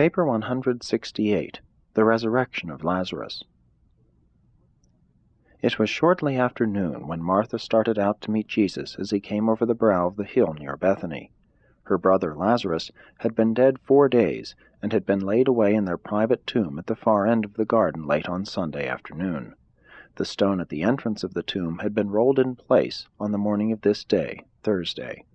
Paper 168, The Resurrection of Lazarus. It was shortly after noon when Martha started out to meet Jesus as he came over the brow of the hill near Bethany. Her brother Lazarus had been dead 4 days, and had been laid away in their private tomb at the far end of the garden late on Sunday afternoon. The stone at the entrance of the tomb had been rolled in place on the morning of this day, Thursday.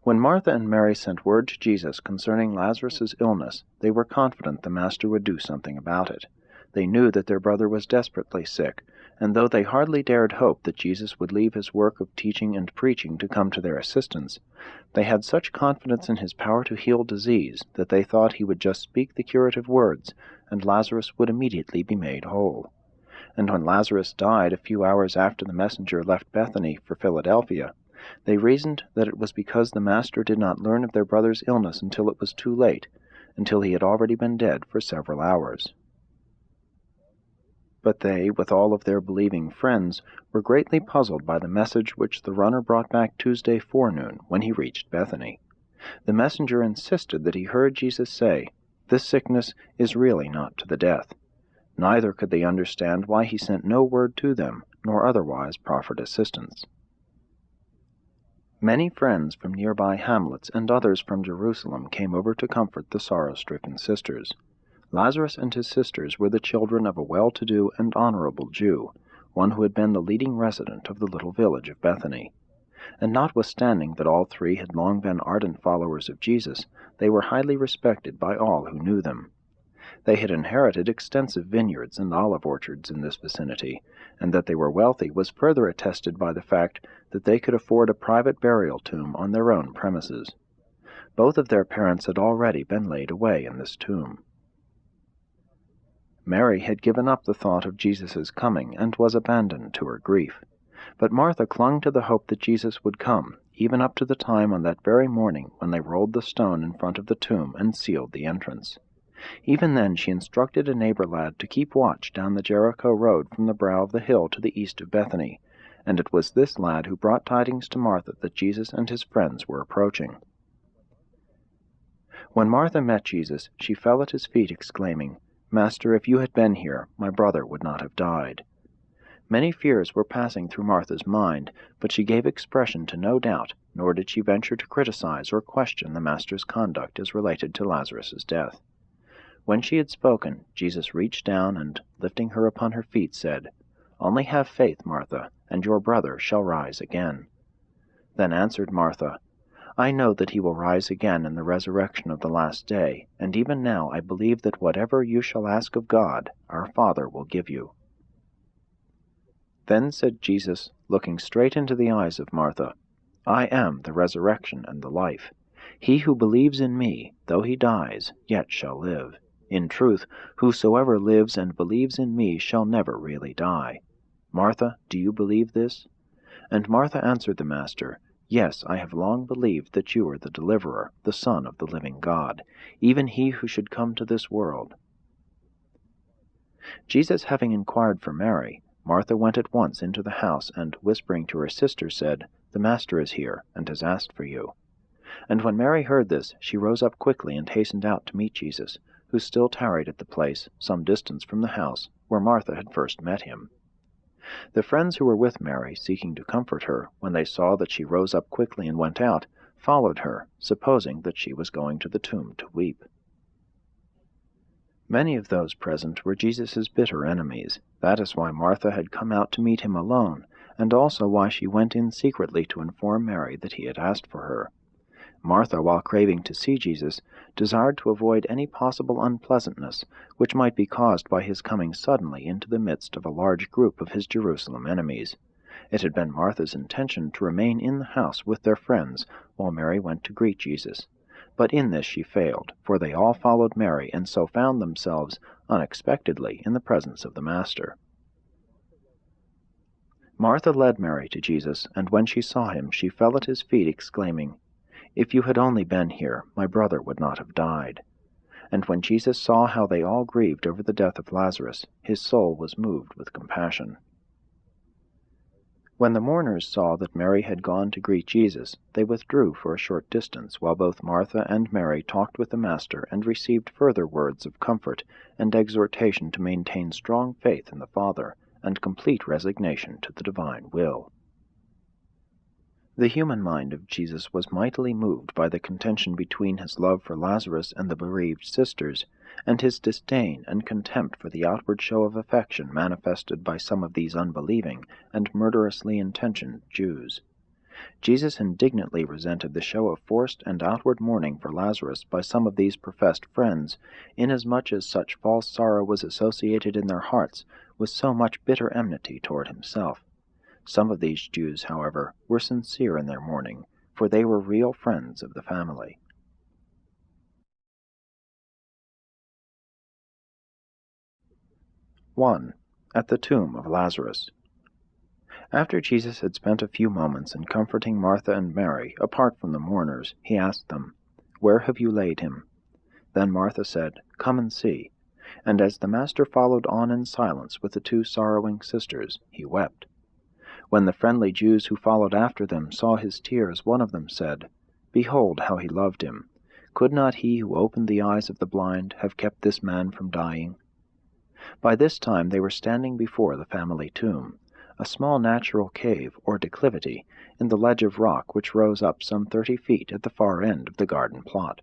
When Martha and Mary sent word to Jesus concerning Lazarus's illness, they were confident the Master would do something about it. They knew that their brother was desperately sick, and though they hardly dared hope that Jesus would leave his work of teaching and preaching to come to their assistance, they had such confidence in his power to heal disease that they thought he would just speak the curative words, and Lazarus would immediately be made whole. And when Lazarus died a few hours after the messenger left Bethany for Philadelphia, they reasoned that it was because the Master did not learn of their brother's illness until it was too late, until he had already been dead for several hours. But they, with all of their believing friends, were greatly puzzled by the message which the runner brought back Tuesday forenoon when he reached Bethany. The messenger insisted that he heard Jesus say, "This sickness is really not to the death." Neither could they understand why he sent no word to them, nor otherwise proffered assistance. Many friends from nearby hamlets and others from Jerusalem came over to comfort the sorrow-stricken sisters. Lazarus and his sisters were the children of a well-to-do and honorable Jew, one who had been the leading resident of the little village of Bethany. And notwithstanding that all three had long been ardent followers of Jesus, they were highly respected by all who knew them. They had inherited extensive vineyards and olive orchards in this vicinity, and that they were wealthy was further attested by the fact that they could afford a private burial tomb on their own premises. Both of their parents had already been laid away in this tomb. Mary had given up the thought of Jesus' coming and was abandoned to her grief. But Martha clung to the hope that Jesus would come, even up to the time on that very morning when they rolled the stone in front of the tomb and sealed the entrance. Even then she instructed a neighbor lad to keep watch down the Jericho road from the brow of the hill to the east of Bethany, and it was this lad who brought tidings to Martha that Jesus and his friends were approaching. When Martha met Jesus, she fell at his feet, exclaiming, "Master, if you had been here, my brother would not have died." Many fears were passing through Martha's mind, but she gave expression to no doubt, nor did she venture to criticize or question the Master's conduct as related to Lazarus's death. When she had spoken, Jesus reached down and, lifting her upon her feet, said, "Only have faith, Martha, and your brother shall rise again." Then answered Martha, "I know that he will rise again in the resurrection of the last day, and even now I believe that whatever you shall ask of God, our Father will give you." Then said Jesus, looking straight into the eyes of Martha, "I am the resurrection and the life. He who believes in me, though he dies, yet shall live. In truth, whosoever lives and believes in me shall never really die. Martha, do you believe this?" And Martha answered the Master, "Yes, I have long believed that you are the deliverer, the Son of the living God, even he who should come to this world." Jesus having inquired for Mary, Martha went at once into the house, and, whispering to her sister, said, "The Master is here, and has asked for you." And when Mary heard this, she rose up quickly and hastened out to meet Jesus, who still tarried at the place, some distance from the house, where Martha had first met him. The friends who were with Mary, seeking to comfort her, when they saw that she rose up quickly and went out, followed her, supposing that she was going to the tomb to weep. Many of those present were Jesus' bitter enemies. That is why Martha had come out to meet him alone, and also why she went in secretly to inform Mary that he had asked for her. Martha, while craving to see Jesus, desired to avoid any possible unpleasantness which might be caused by his coming suddenly into the midst of a large group of his Jerusalem enemies. It had been Martha's intention to remain in the house with their friends while Mary went to greet Jesus. But in this she failed, for they all followed Mary, and so found themselves, unexpectedly, in the presence of the Master. Martha led Mary to Jesus, and when she saw him, she fell at his feet, exclaiming, "If you had only been here, my brother would not have died." And when Jesus saw how they all grieved over the death of Lazarus, his soul was moved with compassion. When the mourners saw that Mary had gone to greet Jesus, they withdrew for a short distance, while both Martha and Mary talked with the Master and received further words of comfort and exhortation to maintain strong faith in the Father and complete resignation to the divine will. The human mind of Jesus was mightily moved by the contention between his love for Lazarus and the bereaved sisters, and his disdain and contempt for the outward show of affection manifested by some of these unbelieving and murderously intentioned Jews. Jesus indignantly resented the show of forced and outward mourning for Lazarus by some of these professed friends, inasmuch as such false sorrow was associated in their hearts with so much bitter enmity toward himself. Some of these Jews, however, were sincere in their mourning, for they were real friends of the family. 1. At the tomb of Lazarus. After Jesus had spent a few moments in comforting Martha and Mary, apart from the mourners, he asked them, "Where have you laid him?" Then Martha said, "Come and see." And as the Master followed on in silence with the two sorrowing sisters, he wept. When the friendly Jews who followed after them saw his tears, one of them said, "Behold how he loved him. Could not he who opened the eyes of the blind have kept this man from dying?" By this time they were standing before the family tomb, a small natural cave, or declivity, in the ledge of rock which rose up some 30 feet at the far end of the garden plot.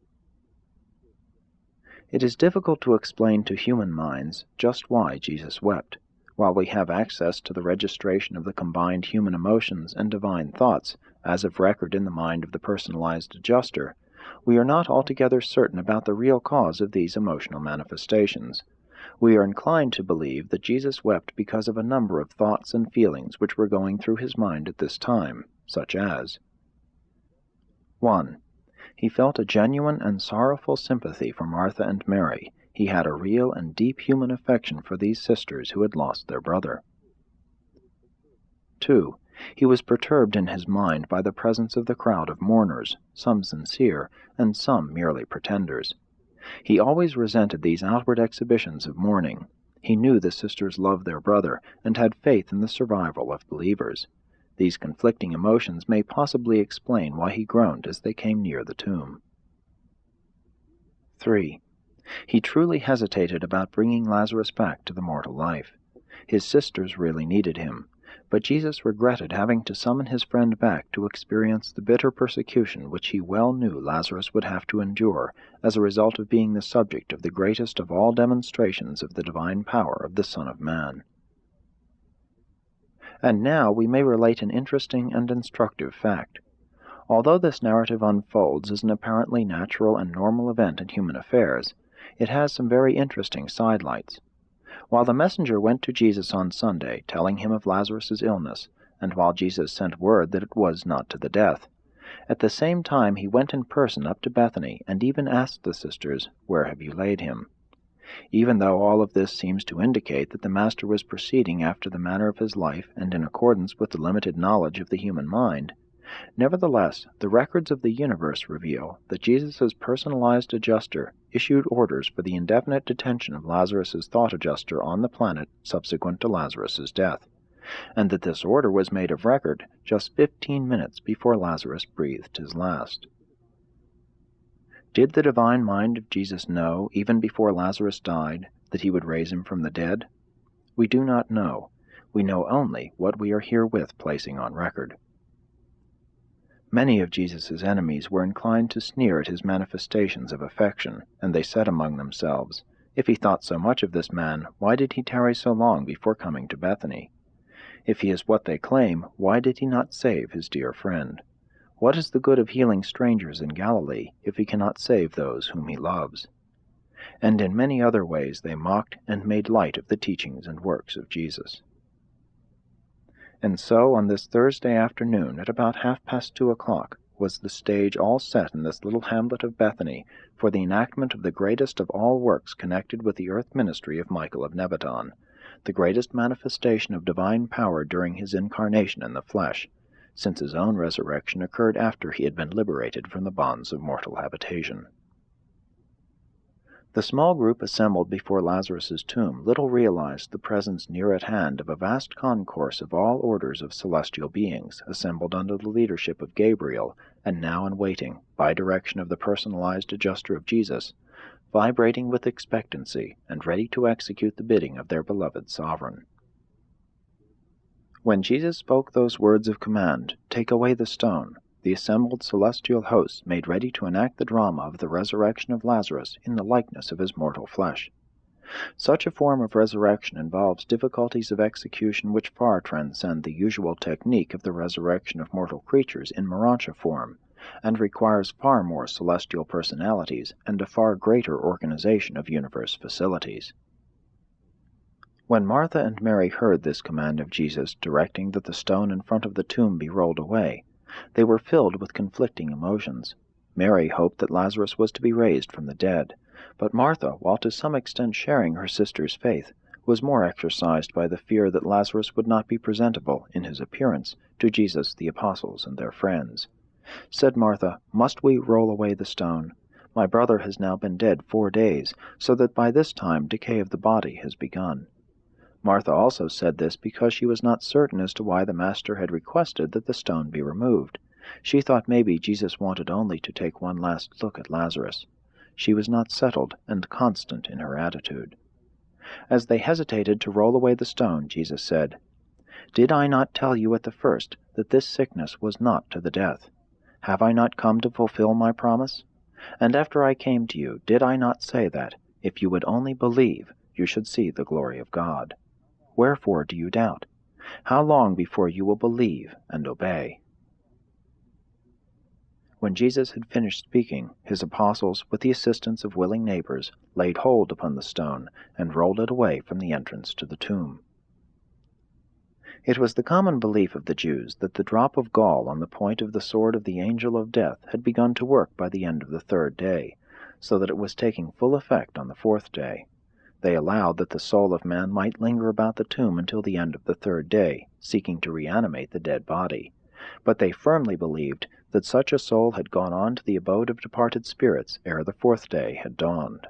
It is difficult to explain to human minds just why Jesus wept. While we have access to the registration of the combined human emotions and divine thoughts, as of record in the mind of the personalized adjuster, we are not altogether certain about the real cause of these emotional manifestations. We are inclined to believe that Jesus wept because of a number of thoughts and feelings which were going through his mind at this time, such as 1. He felt a genuine and sorrowful sympathy for Martha and Mary. He had a real and deep human affection for these sisters who had lost their brother. 2. He was perturbed in his mind by the presence of the crowd of mourners, some sincere, and some merely pretenders. He always resented these outward exhibitions of mourning. He knew the sisters loved their brother, and had faith in the survival of believers. These conflicting emotions may possibly explain why he groaned as they came near the tomb. 3. He truly hesitated about bringing Lazarus back to the mortal life. His sisters really needed him, but Jesus regretted having to summon his friend back to experience the bitter persecution which he well knew Lazarus would have to endure as a result of being the subject of the greatest of all demonstrations of the divine power of the Son of Man. And now we may relate an interesting and instructive fact. Although this narrative unfolds as an apparently natural and normal event in human affairs, it has some very interesting sidelights. While the messenger went to Jesus on Sunday, telling him of Lazarus' illness, and while Jesus sent word that it was not to the death, at the same time he went in person up to Bethany and even asked the sisters, "Where have you laid him?" Even though all of this seems to indicate that the Master was proceeding after the manner of his life and in accordance with the limited knowledge of the human mind, nevertheless, the records of the universe reveal that Jesus' personalized adjuster issued orders for the indefinite detention of Lazarus' thought adjuster on the planet subsequent to Lazarus' death, and that this order was made of record just 15 minutes before Lazarus breathed his last. Did the divine mind of Jesus know, even before Lazarus died, that he would raise him from the dead? We do not know. We know only what we are herewith placing on record. Many of Jesus' enemies were inclined to sneer at his manifestations of affection, and they said among themselves, "If he thought so much of this man, why did he tarry so long before coming to Bethany? If he is what they claim, why did he not save his dear friend? What is the good of healing strangers in Galilee if he cannot save those whom he loves?" And in many other ways they mocked and made light of the teachings and works of Jesus. And so, on this Thursday afternoon, at about 2:30, was the stage all set in this little hamlet of Bethany for the enactment of the greatest of all works connected with the earth ministry of Michael of Nebaton, the greatest manifestation of divine power during his incarnation in the flesh, since his own resurrection occurred after he had been liberated from the bonds of mortal habitation. The small group assembled before Lazarus's tomb little realized the presence near at hand of a vast concourse of all orders of celestial beings, assembled under the leadership of Gabriel, and now in waiting, by direction of the personalized adjuster of Jesus, vibrating with expectancy and ready to execute the bidding of their beloved sovereign. When Jesus spoke those words of command, "Take away the stone," the assembled celestial hosts made ready to enact the drama of the resurrection of Lazarus in the likeness of his mortal flesh. Such a form of resurrection involves difficulties of execution which far transcend the usual technique of the resurrection of mortal creatures in Morontia form, and requires far more celestial personalities and a far greater organization of universe facilities. When Martha and Mary heard this command of Jesus directing that the stone in front of the tomb be rolled away, they were filled with conflicting emotions. Mary hoped that Lazarus was to be raised from the dead, but Martha, while to some extent sharing her sister's faith, was more exercised by the fear that Lazarus would not be presentable, in his appearance, to Jesus, the apostles, and their friends. Said Martha, "Must we roll away the stone? My brother has now been dead 4 days, so that by this time decay of the body has begun." Martha also said this because she was not certain as to why the Master had requested that the stone be removed. She thought maybe Jesus wanted only to take one last look at Lazarus. She was not settled and constant in her attitude. As they hesitated to roll away the stone, Jesus said, "Did I not tell you at the first that this sickness was not to the death? Have I not come to fulfill my promise? And after I came to you, did I not say that, if you would only believe, you should see the glory of God? Wherefore do you doubt? How long before you will believe and obey?" When Jesus had finished speaking, his apostles, with the assistance of willing neighbors, laid hold upon the stone and rolled it away from the entrance to the tomb. It was the common belief of the Jews that the drop of gall on the point of the sword of the angel of death had begun to work by the end of the 3rd day, so that it was taking full effect on the 4th day. They allowed that the soul of man might linger about the tomb until the end of the 3rd day, seeking to reanimate the dead body, but they firmly believed that such a soul had gone on to the abode of departed spirits ere the 4th day had dawned.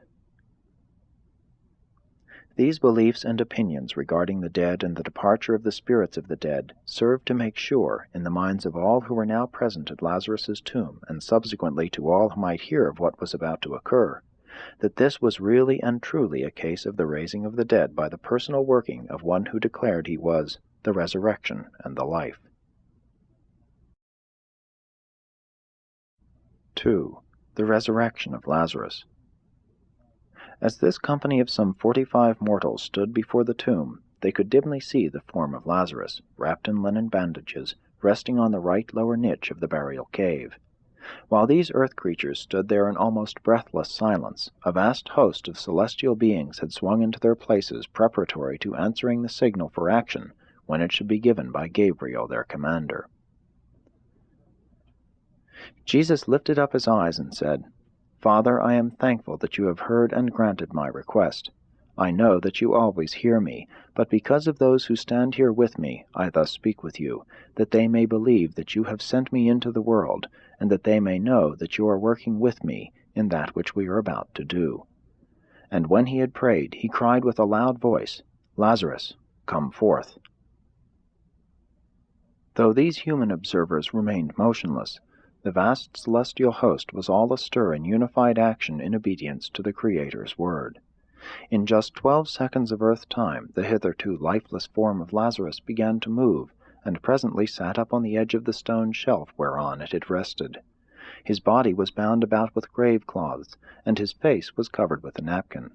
These beliefs and opinions regarding the dead and the departure of the spirits of the dead served to make sure, in the minds of all who were now present at Lazarus's tomb, and subsequently to all who might hear of what was about to occur, that this was really and truly a case of the raising of the dead by the personal working of one who declared he was the resurrection and the life. 2. The resurrection of Lazarus. As this company of some 45 mortals stood before the tomb, they could dimly see the form of Lazarus, wrapped in linen bandages, resting on the right lower niche of the burial cave. While these earth creatures stood there in almost breathless silence, a vast host of celestial beings had swung into their places preparatory to answering the signal for action when it should be given by Gabriel, their commander. Jesus lifted up his eyes and said, "Father, I am thankful that you have heard and granted my request. I know that you always hear me, but because of those who stand here with me, I thus speak with you, that they may believe that you have sent me into the world, and that they may know that you are working with me in that which we are about to do." And when he had prayed, he cried with a loud voice, "Lazarus, come forth." Though these human observers remained motionless, the vast celestial host was all astir in unified action in obedience to the Creator's word. In just 12 seconds of earth time, the hitherto lifeless form of Lazarus began to move, and presently sat up on the edge of the stone shelf whereon it had rested. His body was bound about with grave cloths, and his face was covered with a napkin.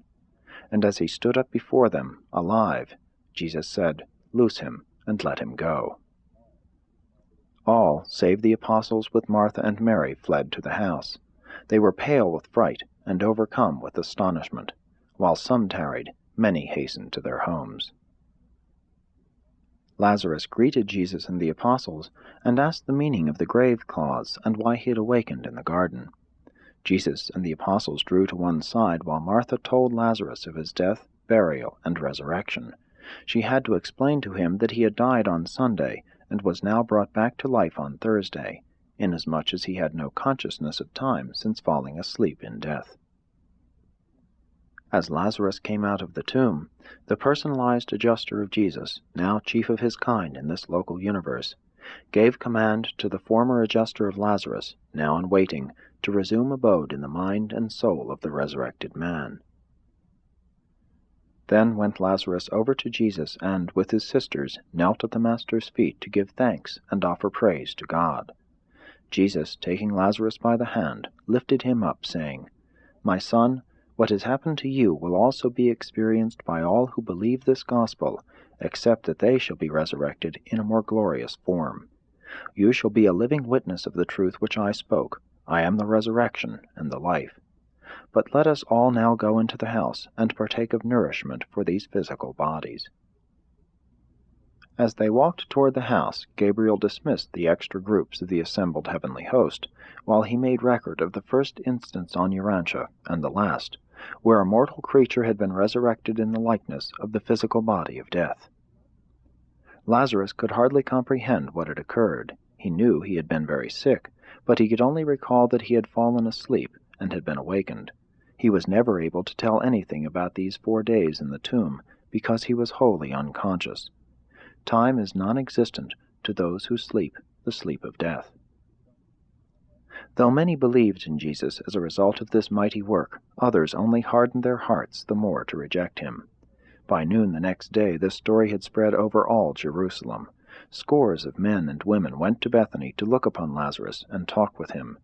And as he stood up before them, alive, Jesus said, "Loose him, and let him go." All, save the apostles with Martha and Mary, fled to the house. They were pale with fright, and overcome with astonishment. While some tarried, many hastened to their homes. Lazarus greeted Jesus and the apostles, and asked the meaning of the grave cloths, and why he had awakened in the garden. Jesus and the apostles drew to one side, while Martha told Lazarus of his death, burial, and resurrection. She had to explain to him that he had died on Sunday, and was now brought back to life on Thursday, inasmuch as he had no consciousness of time since falling asleep in death. As Lazarus came out of the tomb, the personalized adjuster of Jesus, now chief of his kind in this local universe, gave command to the former adjuster of Lazarus, now in waiting, to resume abode in the mind and soul of the resurrected man. Then went Lazarus over to Jesus and, with his sisters, knelt at the Master's feet to give thanks and offer praise to God. Jesus, taking Lazarus by the hand, lifted him up, saying, "My son, what has happened to you will also be experienced by all who believe this gospel, except that they shall be resurrected in a more glorious form. You shall be a living witness of the truth which I spoke. I am the resurrection and the life. But let us all now go into the house and partake of nourishment for these physical bodies." As they walked toward the house, Gabriel dismissed the extra groups of the assembled heavenly host, while he made record of the first instance on Urantia, and the last, where a mortal creature had been resurrected in the likeness of the physical body of death. Lazarus could hardly comprehend what had occurred. He knew he had been very sick, but he could only recall that he had fallen asleep and had been awakened. He was never able to tell anything about these 4 days in the tomb, because he was wholly unconscious. Time is non-existent to those who sleep the sleep of death. Though many believed in Jesus as a result of this mighty work, others only hardened their hearts the more to reject him. By noon the next day this story had spread over all Jerusalem. Scores of men and women went to Bethany to look upon Lazarus and talk with him,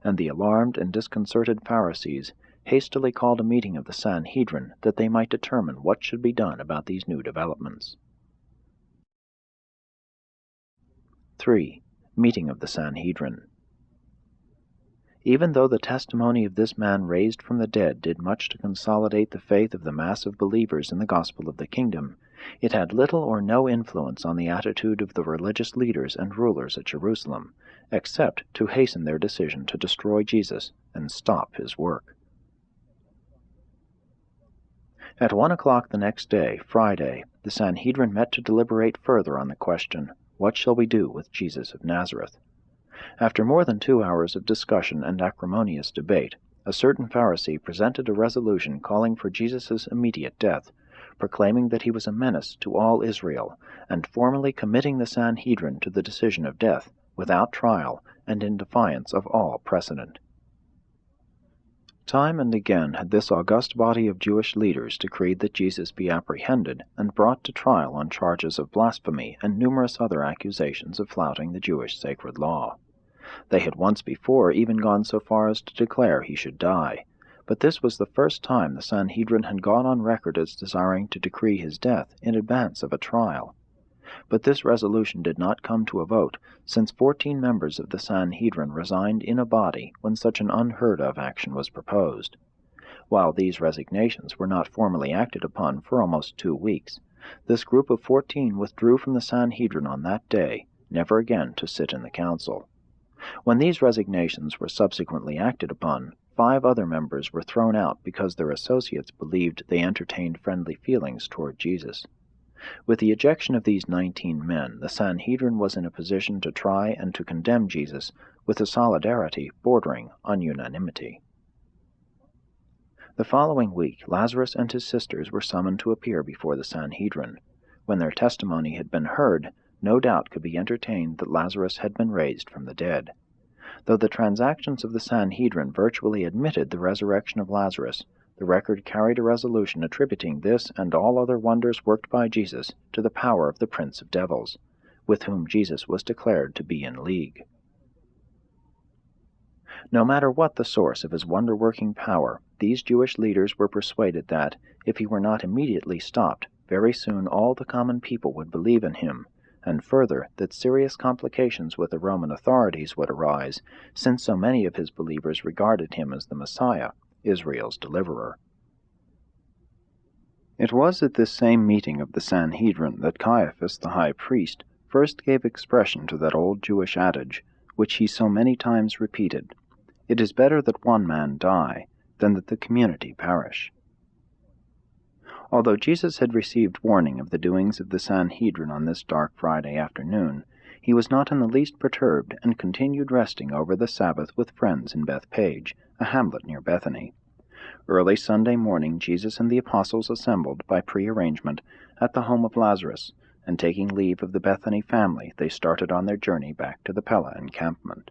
and the alarmed and disconcerted Pharisees hastily called a meeting of the Sanhedrin that they might determine what should be done about these new developments. 3. Meeting of the Sanhedrin. Even though the testimony of this man raised from the dead did much to consolidate the faith of the mass of believers in the gospel of the kingdom, it had little or no influence on the attitude of the religious leaders and rulers at Jerusalem, except to hasten their decision to destroy Jesus and stop his work. At 1 o'clock the next day, Friday, the Sanhedrin met to deliberate further on the question, "What shall we do with Jesus of Nazareth?" After more than 2 hours of discussion and acrimonious debate, a certain Pharisee presented a resolution calling for Jesus' immediate death, proclaiming that he was a menace to all Israel, and formally committing the Sanhedrin to the decision of death, without trial and in defiance of all precedent. Time and again had this august body of Jewish leaders decreed that Jesus be apprehended and brought to trial on charges of blasphemy and numerous other accusations of flouting the Jewish sacred law. They had once before even gone so far as to declare he should die, but this was the first time the Sanhedrin had gone on record as desiring to decree his death in advance of a trial. But this resolution did not come to a vote, since 14 members of the Sanhedrin resigned in a body when such an unheard-of action was proposed. While these resignations were not formally acted upon for almost 2 weeks, this group of 14 withdrew from the Sanhedrin on that day, never again to sit in the council. When these resignations were subsequently acted upon, 5 other members were thrown out because their associates believed they entertained friendly feelings toward Jesus. With the ejection of these 19 men, the Sanhedrin was in a position to try and to condemn Jesus with a solidarity bordering on unanimity. The following week, Lazarus and his sisters were summoned to appear before the Sanhedrin. When their testimony had been heard, no doubt could be entertained that Lazarus had been raised from the dead. Though the transactions of the Sanhedrin virtually admitted the resurrection of Lazarus, the record carried a resolution attributing this and all other wonders worked by Jesus to the power of the prince of devils, with whom Jesus was declared to be in league. No matter what the source of his wonder-working power, these Jewish leaders were persuaded that, if he were not immediately stopped, very soon all the common people would believe in him, and further, that serious complications with the Roman authorities would arise, since so many of his believers regarded him as the Messiah, Israel's deliverer. It was at this same meeting of the Sanhedrin that Caiaphas the high priest first gave expression to that old Jewish adage, which he so many times repeated, "It is better that one man die, than that the community perish." Although Jesus had received warning of the doings of the Sanhedrin on this dark Friday afternoon, he was not in the least perturbed, and continued resting over the Sabbath with friends in Bethpage, a hamlet near Bethany. Early Sunday morning Jesus and the apostles assembled, by prearrangement, at the home of Lazarus, and taking leave of the Bethany family, they started on their journey back to the Pella encampment.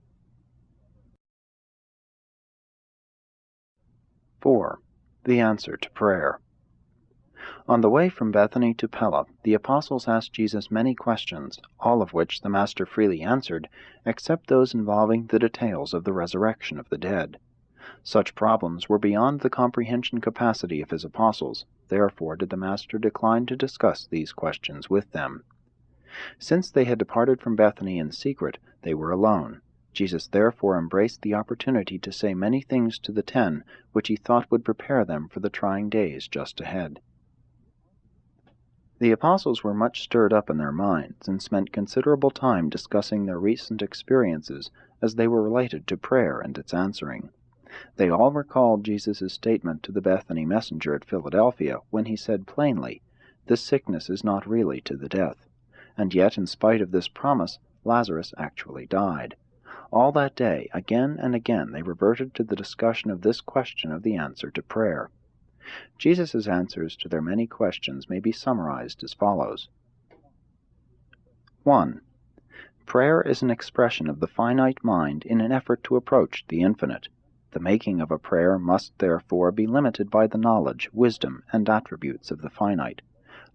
4. The answer to prayer. On the way from Bethany to Pella, the apostles asked Jesus many questions, all of which the Master freely answered, except those involving the details of the resurrection of the dead. Such problems were beyond the comprehension capacity of his apostles, therefore did the Master decline to discuss these questions with them. Since they had departed from Bethany in secret, they were alone. Jesus therefore embraced the opportunity to say many things to the 10, which he thought would prepare them for the trying days just ahead. The apostles were much stirred up in their minds, and spent considerable time discussing their recent experiences as they were related to prayer and its answering. They all recalled Jesus' statement to the Bethany messenger at Philadelphia, when he said plainly, "This sickness is not really to the death." And yet, in spite of this promise, Lazarus actually died. All that day, again and again, they reverted to the discussion of this question of the answer to prayer. Jesus' answers to their many questions may be summarized as follows. 1. Prayer is an expression of the finite mind in an effort to approach the infinite. The making of a prayer must therefore be limited by the knowledge, wisdom, and attributes of the finite.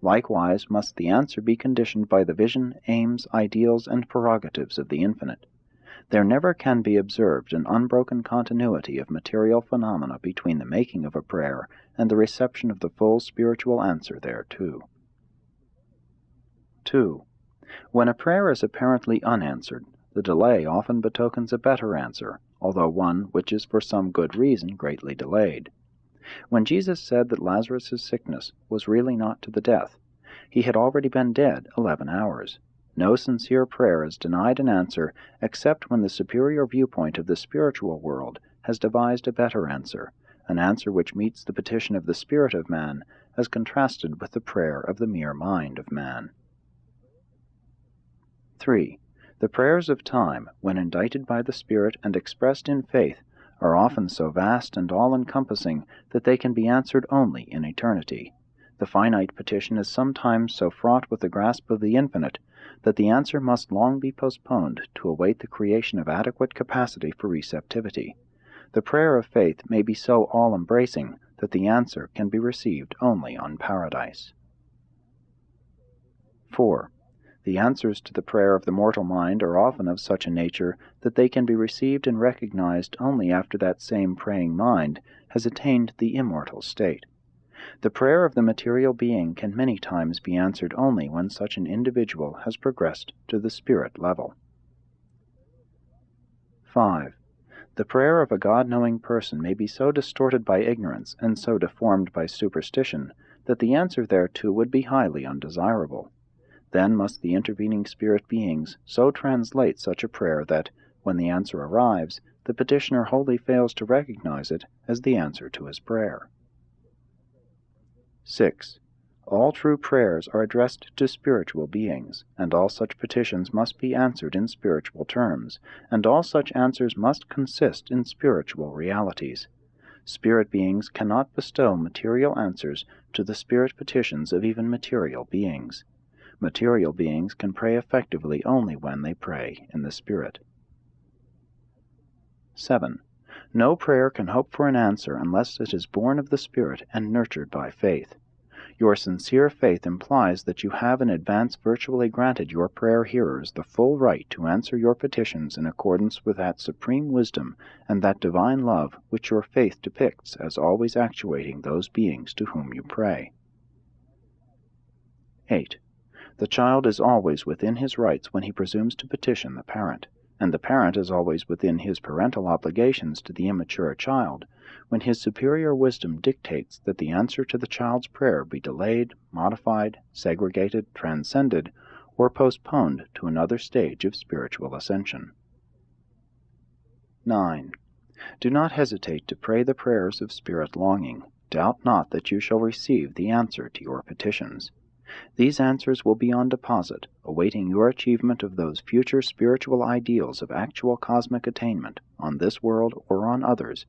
Likewise must the answer be conditioned by the vision, aims, ideals, and prerogatives of the infinite. There never can be observed an unbroken continuity of material phenomena between the making of a prayer and the reception of the full spiritual answer thereto. 2. When a prayer is apparently unanswered, the delay often betokens a better answer, although one which is for some good reason greatly delayed. When Jesus said that Lazarus' sickness was really not to the death, he had already been dead 11 hours. No sincere prayer is denied an answer except when the superior viewpoint of the spiritual world has devised a better answer, an answer which meets the petition of the spirit of man as contrasted with the prayer of the mere mind of man. 3. The prayers of time, when indited by the Spirit and expressed in faith, are often so vast and all-encompassing that they can be answered only in eternity. The finite petition is sometimes so fraught with the grasp of the infinite that the answer must long be postponed to await the creation of adequate capacity for receptivity. The prayer of faith may be so all-embracing that the answer can be received only on paradise. 4. The answers to the prayer of the mortal mind are often of such a nature that they can be received and recognized only after that same praying mind has attained the immortal state. The prayer of the material being can many times be answered only when such an individual has progressed to the spirit level. 5. The prayer of a God-knowing person may be so distorted by ignorance and so deformed by superstition that the answer thereto would be highly undesirable. Then must the intervening spirit beings so translate such a prayer that, when the answer arrives, the petitioner wholly fails to recognize it as the answer to his prayer. 6. All true prayers are addressed to spiritual beings, and all such petitions must be answered in spiritual terms, and all such answers must consist in spiritual realities. Spirit beings cannot bestow material answers to the spirit petitions of even material beings. Material beings can pray effectively only when they pray in the Spirit. 7. No prayer can hope for an answer unless it is born of the Spirit and nurtured by faith. Your sincere faith implies that you have in advance virtually granted your prayer hearers the full right to answer your petitions in accordance with that supreme wisdom and that divine love which your faith depicts as always actuating those beings to whom you pray. 8. The child is always within his rights when he presumes to petition the parent, and the parent is always within his parental obligations to the immature child when his superior wisdom dictates that the answer to the child's prayer be delayed, modified, segregated, transcended, or postponed to another stage of spiritual ascension. 9. Do not hesitate to pray the prayers of spirit longing. Doubt not that you shall receive the answer to your petitions. These answers will be on deposit, awaiting your achievement of those future spiritual ideals of actual cosmic attainment, on this world or on others,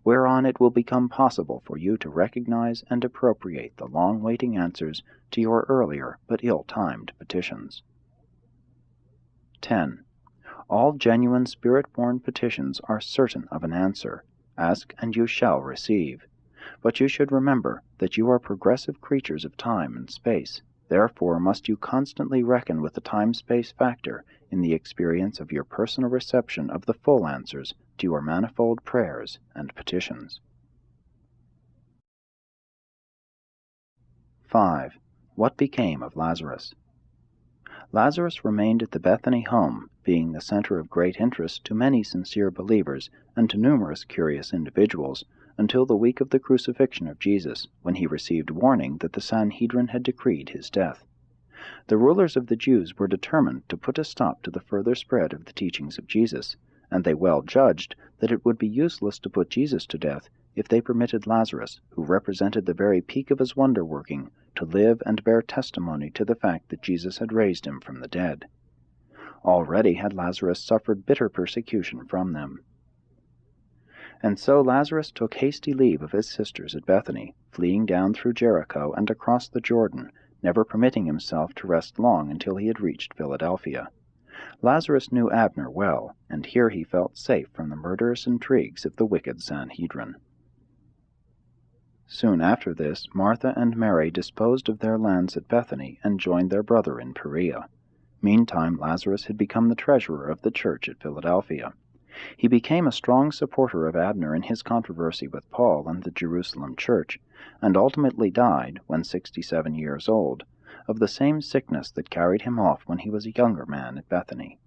whereon it will become possible for you to recognize and appropriate the long-waiting answers to your earlier but ill-timed petitions. 10. All genuine spirit-born petitions are certain of an answer. Ask and you shall receive. But you should remember that you are progressive creatures of time and space. Therefore must you constantly reckon with the time-space factor in the experience of your personal reception of the full answers to your manifold prayers and petitions. 5. What became of Lazarus? Lazarus remained at the Bethany home, being the center of great interest to many sincere believers and to numerous curious individuals, until the week of the crucifixion of Jesus, when he received warning that the Sanhedrin had decreed his death. The rulers of the Jews were determined to put a stop to the further spread of the teachings of Jesus, and they well judged that it would be useless to put Jesus to death if they permitted Lazarus, who represented the very peak of his wonder-working, to live and bear testimony to the fact that Jesus had raised him from the dead. Already had Lazarus suffered bitter persecution from them. And so Lazarus took hasty leave of his sisters at Bethany, fleeing down through Jericho and across the Jordan, never permitting himself to rest long until he had reached Philadelphia. Lazarus knew Abner well, and here he felt safe from the murderous intrigues of the wicked Sanhedrin. Soon after this, Martha and Mary disposed of their lands at Bethany and joined their brother in Perea. Meantime, Lazarus had become the treasurer of the church at Philadelphia. He became a strong supporter of Abner in his controversy with Paul and the Jerusalem church, and ultimately died, when 67 years old, of the same sickness that carried him off when he was a younger man at Bethany.